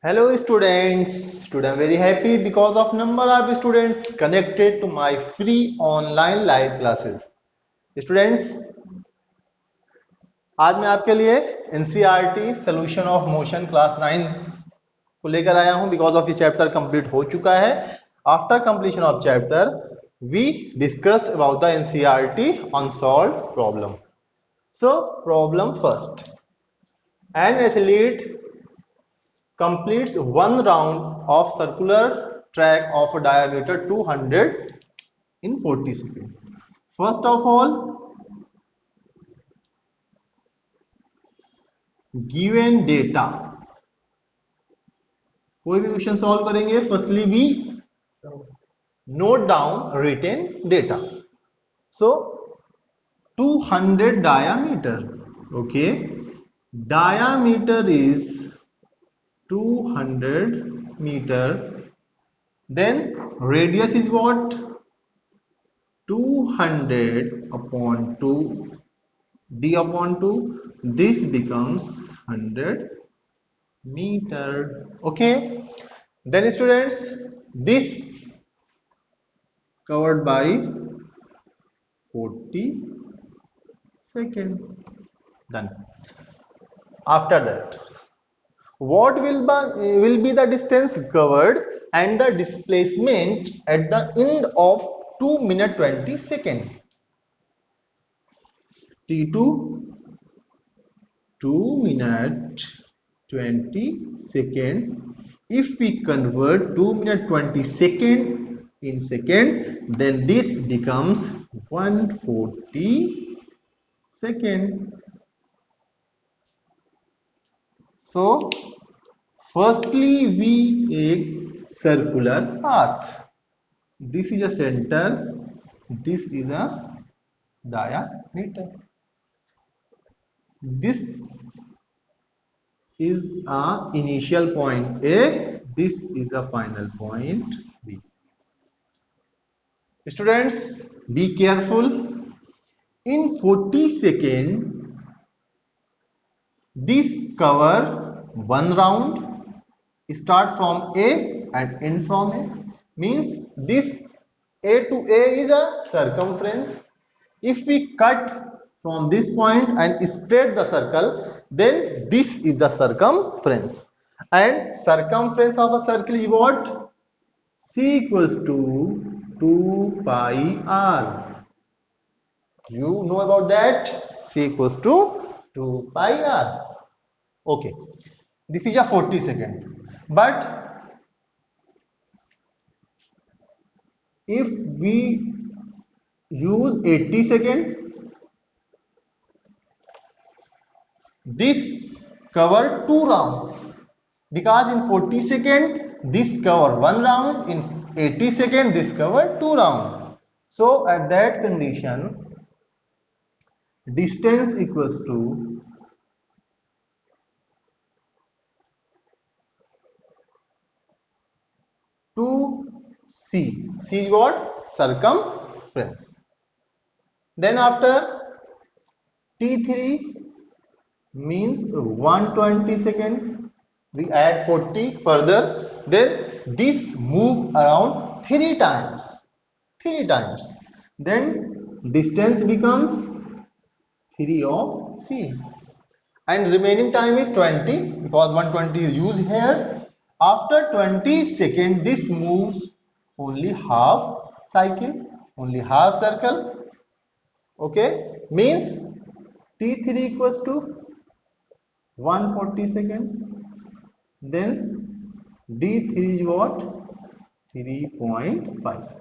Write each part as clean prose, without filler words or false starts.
Hello students. Today I'm very happy because of number of students connected to my free online live classes. Students, आज मैं आपके लिए NCERT solution of motion class 9 को लेकर आया हूं बिकॉज ऑफ ये चैप्टर कंप्लीट हो चुका है. After completion of chapter we discussed about the NCERT unsolved problem. So problem first. An athlete completes one round of circular track of a diameter 200 in 40 seconds. First of all, given data, कोई भी question solve करेंगे firstly we note down written data. So 200 diameter, okay, diameter is 200 meter, then radius is what? 200 upon 2 d upon 2, this becomes 100 meter. Okay, then students, this covered by 40 seconds. Done. After that, what will be the distance covered and the displacement at the end of 2 minute 20 second? T2 2 minute 20 second. If we convert 2 minute 20 second in second, then this becomes 140 second. So firstly we take circular path. This is a center, this is a diameter. This is a initial point A, this is a final point B. Students, be careful. In 40 seconds, this cover one round, start from A and end from A. Means this A to A is a circumference. If we cut from this point and straight the circle, then this is the circumference. And circumference of a circle is what? C equals to 2 pi r. You know about that? C equals to 2 pi r. Okay, this is a 40 second. But if we use 80 second, this cover two rounds, because in 40 second this cover one round, in 80 second this cover two round. So at that condition, distance equals to C. C is what? Circumference. Then after T3 means 120 second, we add 40 further, then this move around 3 times, then distance becomes 3 of C, and remaining time is 20 because 120 is used here. After 20 seconds, this moves only half cycle, only half circle. Okay, means T3 equals to 140 second, then D3 is what? 3.5.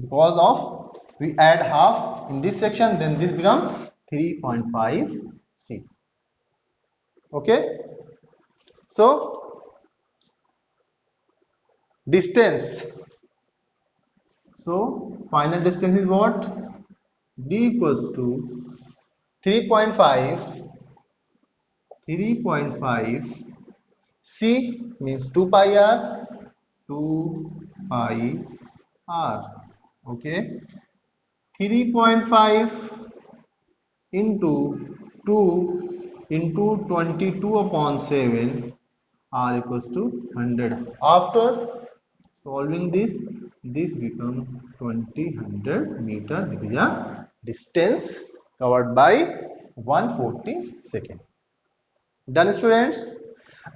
Because of we add half in this section, then this becomes 3.5 C. Okay, so distance, so final distance is what? D equals to 3.5 C means 2 pi r, 2 pi r. Okay, 3.5 into 2 into 22 upon 7 r equals to 100. After solving this becomes 20 meter. This is a distance covered by 140 seconds. Done, students?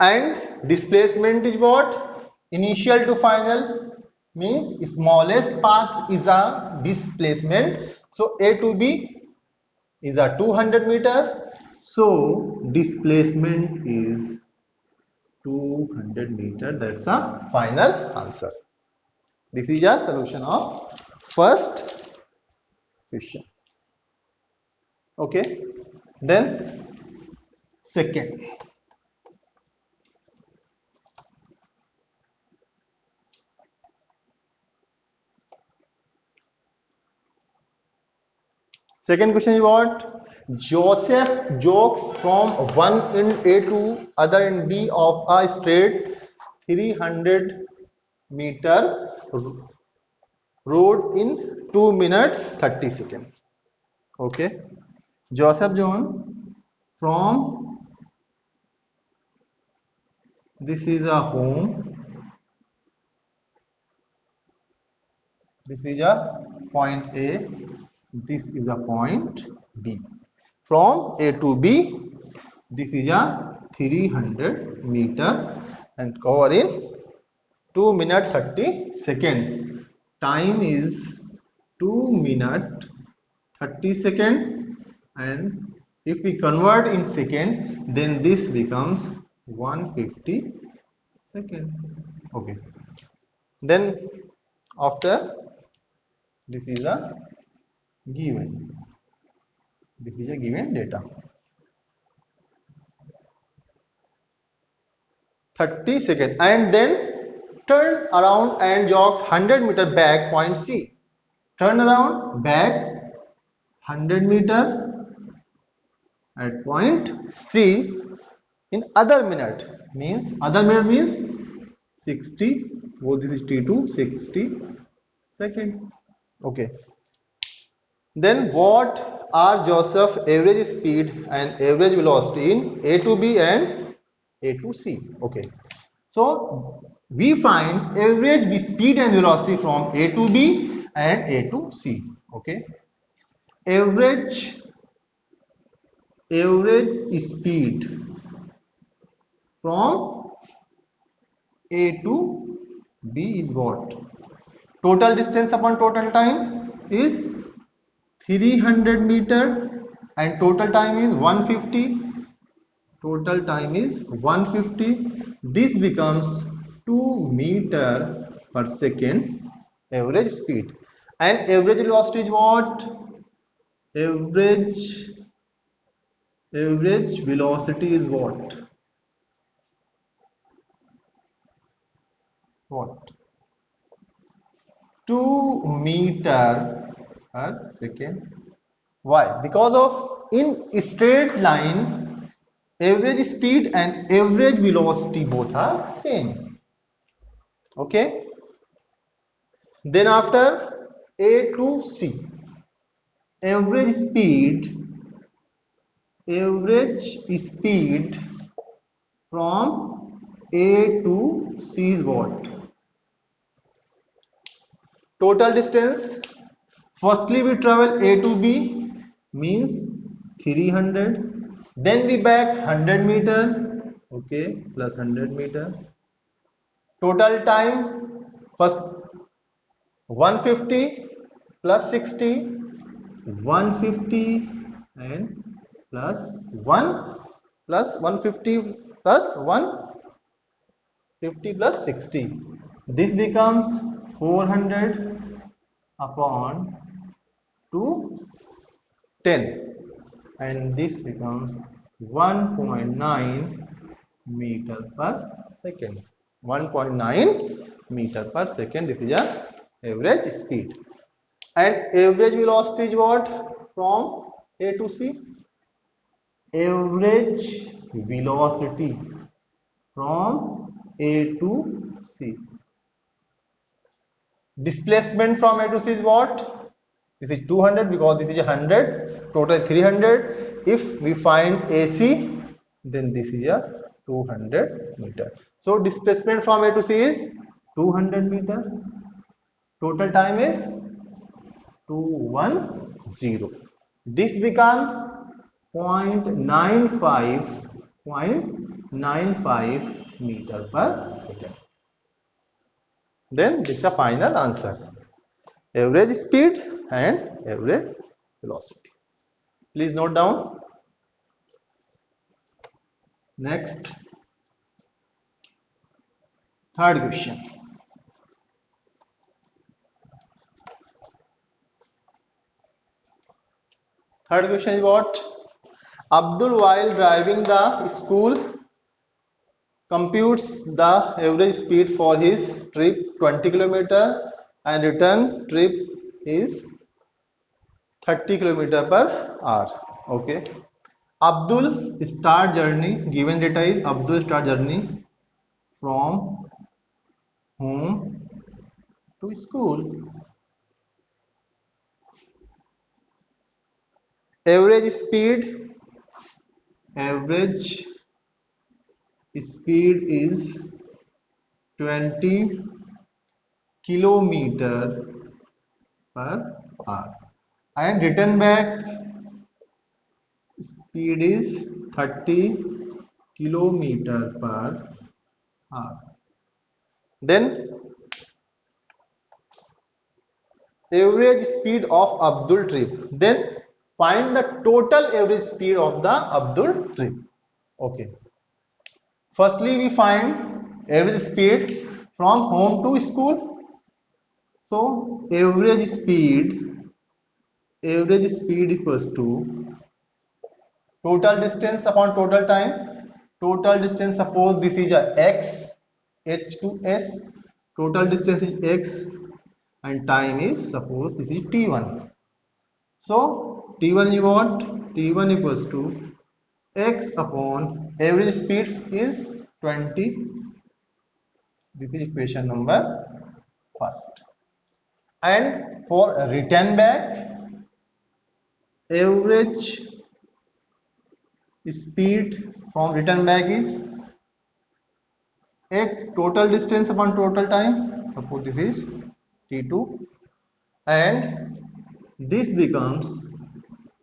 And displacement is what? Initial to final means smallest path is a displacement. So A to B is a 200 meter. So displacement is 200 meter. That's a final answer. This is a solution of first question. Okay. Then second. Second question is what? Joseph jokes from one end A to other end B of a straight 300 meter road in 2 minutes 30 seconds. Okay. Joseph John from, this is a home, this is a point A, this is a point B. From A to B, this is a 300 meter and cover in 2 minutes 30 seconds. Time is 2 minutes 30 seconds, and if we convert in second, then this becomes 150 seconds. Okay. Then after, this is a given. This is a given data. 30 seconds, and then turn around and jogs 100 meter back point C. Turn around back 100 meter at point C in other minute. Means other minute means 60. Oh, this is T2, 60 second. Okay. Then what are Joseph's average speed and average velocity in A to B and A to C? Okay. So we find average speed and velocity from A to B and A to C. Okay. Average speed from A to B is what? Total distance upon total time is 300 meter and total time is 150. Total time is 150. This becomes 2 meter per second average speed. And average velocity is what? Average velocity is what? What? 2 meter per second. Why? Because of in straight line, average speed and average velocity both are same. Okay. Then after A to C, average speed from A to C is what? Total distance. Firstly we travel A to B means 300, then we back 100 meter, okay, plus 100 meter. Total time, first 150 plus 60, 150 and plus 1 plus 150 plus 150 plus 60. This becomes 400 upon 210, and this becomes 1.9 meter per second. 1.9 meter per second. This is a average speed. And average velocity is what? From A to C. Average velocity from A to C. Displacement from A to C is what? This is 200 because this is 100. Total 300. If we find AC, then this is a 200 meter. So displacement from A to C is 200 meter. Total time is 210. This becomes 0.95 meter per second. Then this is a final answer. Average speed and average velocity. Please note down. Next, third question. Third question is what? Abdul, while driving the school, computes the average speed for his trip 20 km and return trip is 30 km per hour. Okay. Abdul start journey, given data is Abdul start journey from home to school. Average speed is 20 kilometer per hour and return back speed is 30 kilometer per hour. Then average speed of Abdul trip. Then find the total average speed of the Abdul trip. Okay. Firstly, we find average speed from home to school. So average speed equals to total distance upon total time. Total distance, suppose this is a x, h to s. Total distance is x and time is, suppose this is t1. So t1 is what? T1 equals to x upon average speed is 20. This is equation number first. And for return back, average speed from return back is x total distance upon total time. Suppose this is t2 and this becomes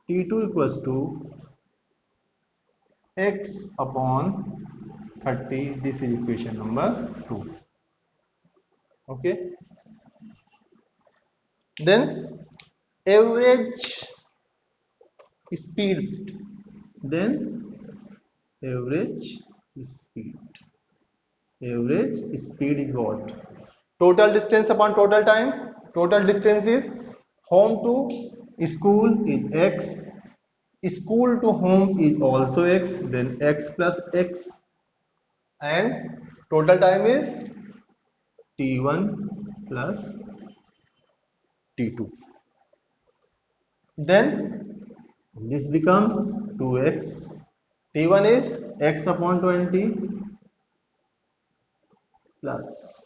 t2 equals to x upon 30. This is equation number 2. Okay. Then average speed. Average speed is what? Total distance upon total time. Total distance is home to school is x, school to home is also x, then x plus x, and total time is t1 plus t2. Then this becomes 2x. t1 is x upon 20 plus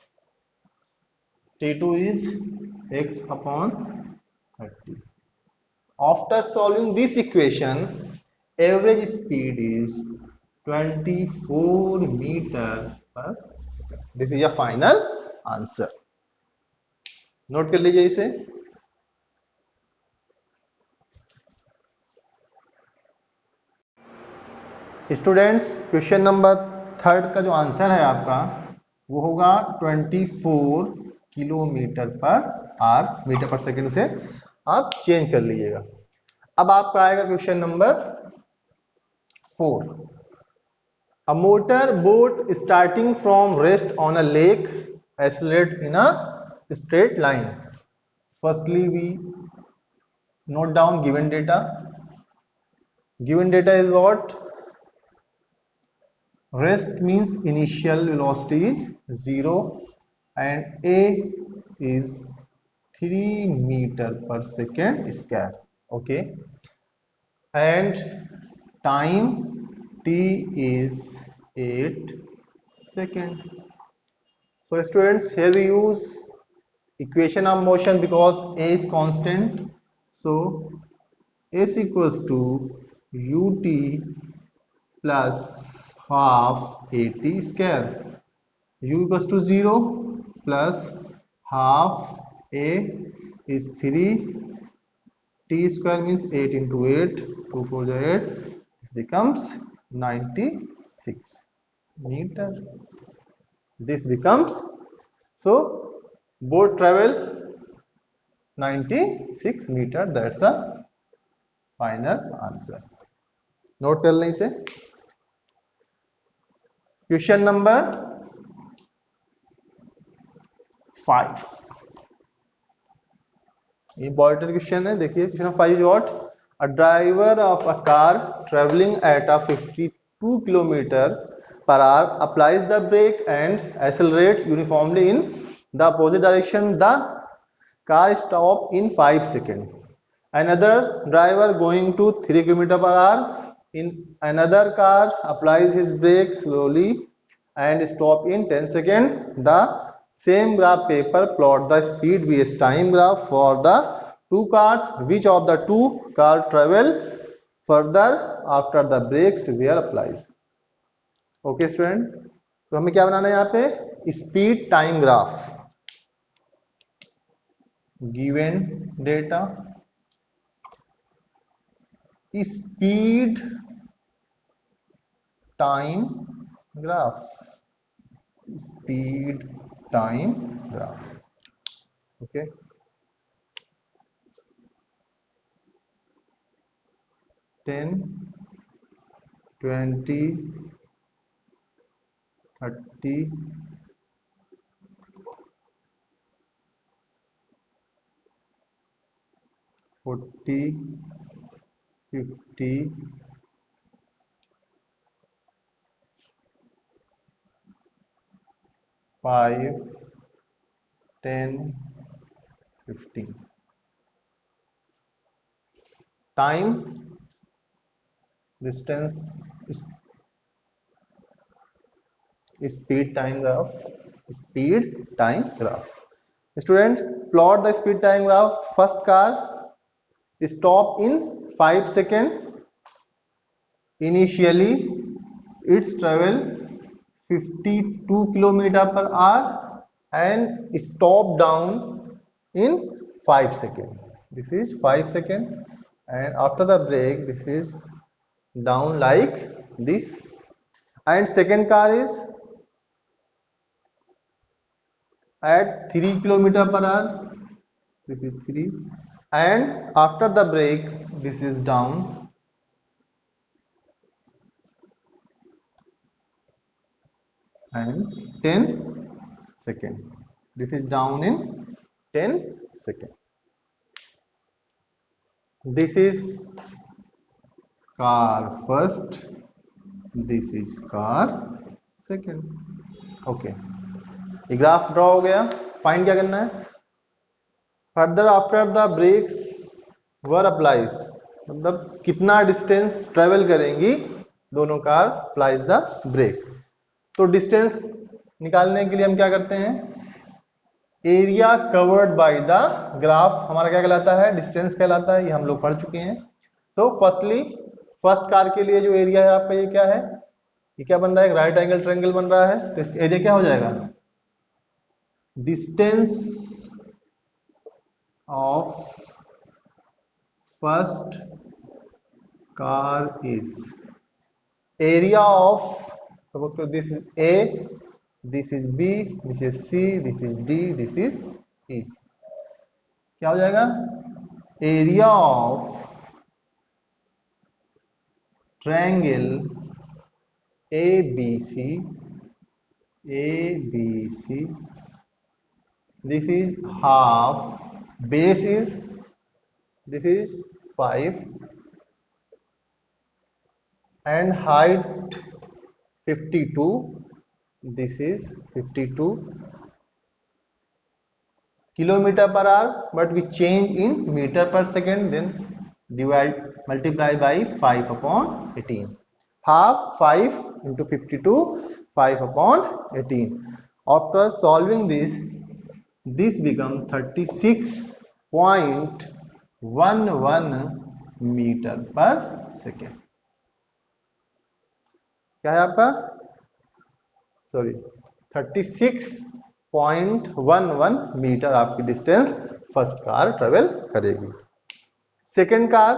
t2 is x upon 30. After solving this equation, average speed is 24 meter per second. This is a final answer. Note कर लीजिए इसे. Students, question number third का जो answer है आपका वो होगा 24 kilometre per hour, metre पर सेकेंड, उसे आप चेंज कर लीजिएगा. अब आपका आएगा question number 4. A motor boat starting from rest on a lake accelerate in a straight line. Firstly, we note down given data. Given data is what? Rest means initial velocity is 0 and a is 3 meter per second square. Okay, and time t is 8 seconds. So students, here we use equation of motion because a is constant. So s equals to ut plus half at square. U equals to 0 plus half a is 3, t square means 8 into 8, 2 4 is 8, this becomes 96 meter. This becomes, so boat travel 96 meter. That's the final answer. Note कर लें इसे. Question number 5 important question है. देखिए question 5 what a driver of a car travelling at a 52 kilometre per hour applies the brake and accelerates uniformly in the opposite direction. The car stops in 5 seconds. Another driver going to 3 km per hour in another car applies his brake slowly and stop in 10 seconds. The same graph paper plot the speed vs time graph for the two cars. Which of the two car travel further after the brakes were applied? Okay student, तो हमें क्या बनाना है यहाँ पे? Speed time graph. Given data speed time graph. Speed time graph. Okay, 10 20 30 40 50 5 10 15. Time distance speed time graph. Speed time graph. Student, plot the speed time graph. First car stop in 5 seconds. Initially its travel 52 km per hour and stop down in 5 seconds. This is 5 seconds, and after the break this is down like this. And second car is at 3 km per hour. This is 3, and after the break this is down and 10 seconds. This is down in 10 seconds. This is car first, this is car second. Okay, ये graph draw हो गया. Find क्या करना है? Further after the brakes were applies, मतलब कितना distance travel करेंगी दोनों कार अप्लाइज द ब्रेक. तो डिस्टेंस निकालने के लिए हम क्या करते हैं? Area covered by the graph हमारा क्या कहलाता है? डिस्टेंस कहलाता है. ये हम लोग पढ़ चुके हैं. सो फर्स्टली फर्स्ट कार के लिए जो एरिया है आपका, ये क्या है? ये क्या बन रहा है? राइट एंगल ट्रायंगल बन रहा है. तो इसका एरिया क्या हो जाएगा? Distance of first car is area of, suppose करो this is A, this is B, this is C, this is D, this is E. क्या हो जाएगा? Area of triangle ABC, ABC, this is half, base is, this is 5 and height 52, this is 52 kilometer per hour, but we change in meter per second, then divide, multiply by 5 upon 18. Half 5 into 52, 5 upon 18. After solving this, this becomes 36.11 meter per second. क्या है आपका, sorry 36.11 metre आपकी distance first car travel करेगी। Second car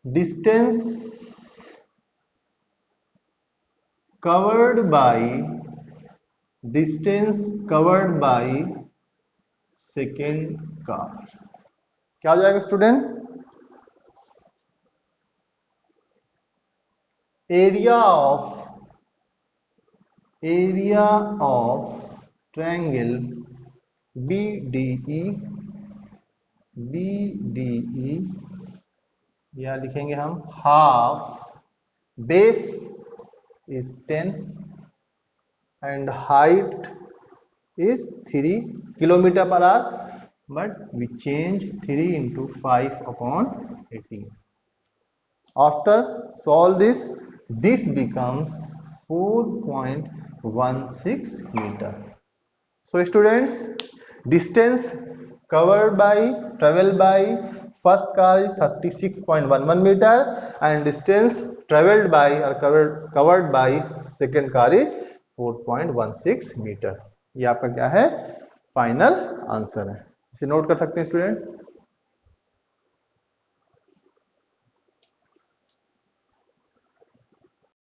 distance covered by second car, क्या हो जाएगा student, area of triangle BDE या लिखेंगे हम half, base is 10 and height is 3 kilometer per hour, but we change 3 into 5 upon 18. After solve this becomes 4.16 meter. So students, distance traveled by first car is 36.11 meter and distance traveled by or covered by second car is 4.16 meter. ये आपका क्या है, final answer है, इसे note कर सकते हैं student.